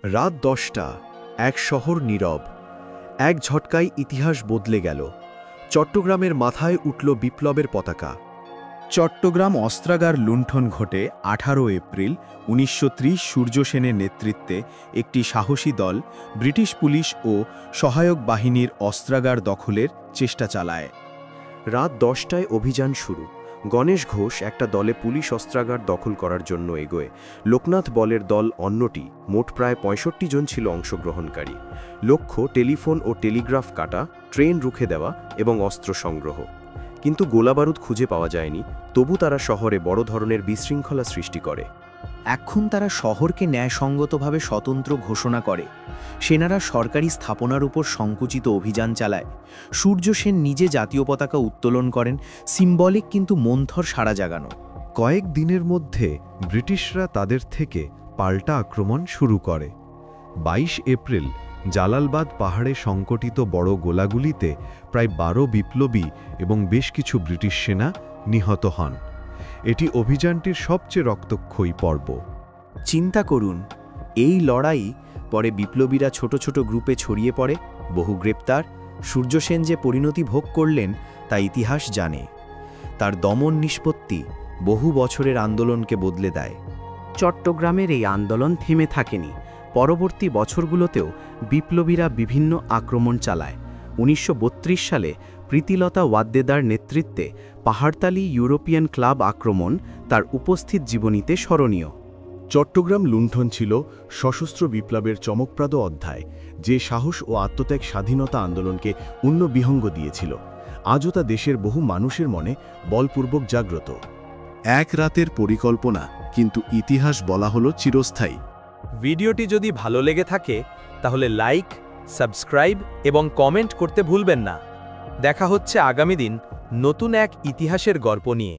রাত 10টা, এক শহর নীরব। এক ঝটকায় ইতিহাস বদলে গেল। চট্টগ্রামের মাথায় উঠল বিপ্লবের পতাকা। চট্টগ্রাম অস্ত্রাগার লুণ্ঠন ঘটে 18 এপ্রিল 1930 সূর্য সেনের নেতৃত্বে একটি সাহসী দল ব্রিটিশ পুলিশ ও সহায়ক বাহিনীর অস্ত্রাগার দখলের চেষ্টা চালায়। রাত 10টায় অভিযান শুরু। গণেশ ঘোষ একটা দলে পুলিশ অস্ত্রাগার দখল করার জন্য এগোয়। লোকনাথ বলের দল অন্যটি। মোট প্রায় 65 জন ছিল অংশগ্রহণকারী। লক্ষ্য টেলিফোন ও টেলিগ্রাফ কাটা, ট্রেন রুখে দেওয়া এবং অস্ত্র সংগ্রহ। কিন্তু গোলাবারুদ খুঁজে পাওয়া যায়নি। তবু তারা শহরে বড় ধরনের বিশৃঙ্খলা সৃষ্টি করে। এখন তারা শহরকে ন্যায়সঙ্গতভাবে স্বতন্ত্র ঘোষণা করে। সেনারা সরকারি স্থাপনার উপর সংকুচিত অভিযান চালায়। সূর্য সেন নিজে জাতীয় পতাকা উত্তোলন করেন, সিম্বলিক কিন্তু মন্থর সাড়া জাগানো। কয়েক দিনের মধ্যে ব্রিটিশরা তাদের থেকে পাল্টা আক্রমণ শুরু করে। 22 এপ্রিল জালালবাদ পাহাড়ে সংকটিত বড় গোলাগুলিতে প্রায় 12 বিপ্লবী এবং বেশ কিছু ব্রিটিশ সেনা নিহত হন। এটি অভিযানটির সবচেয়ে রক্তক্ষয়ী পর্ব। চিন্তা করুন, এই লড়াই পরে বিপ্লবীরা ছোট ছোট গ্রুপে ছড়িয়ে পড়ে, বহু গ্রেপ্তার। সূর্য সেন যে পরিণতি ভোগ করলেন তা ইতিহাস জানে। তার দমন নিষ্পত্তি বহু বছরের আন্দোলনকে বদলে দেয়। চট্টগ্রামের এই আন্দোলন থেমে থাকেনি। পরবর্তী বছরগুলোতেও বিপ্লবীরা বিভিন্ন আক্রমণ চালায়। 1932 সালে প্রীতিলতা ওয়াদ্দেদার নেতৃত্বে পাহাড়তালি ইউরোপিয়ান ক্লাব আক্রমণ তার উপস্থিত জীবনীতে স্মরণীয়। চট্টগ্রাম লুণ্ঠন ছিল সশস্ত্র বিপ্লবের চমকপ্রদ অধ্যায়, যে সাহস ও আত্মত্যাগ স্বাধীনতা আন্দোলনকে বিহঙ্গ দিয়েছিল। আজও তা দেশের বহু মানুষের মনে বলপূর্বক জাগ্রত। এক রাতের পরিকল্পনা, কিন্তু ইতিহাস বলা হলো চিরস্থায়ী। ভিডিওটি যদি ভালো লেগে থাকে তাহলে লাইক, সাবস্ক্রাইব এবং কমেন্ট করতে ভুলবেন না। দেখা হচ্ছে আগামী দিন নতুন এক ইতিহাসের গল্প নিয়ে।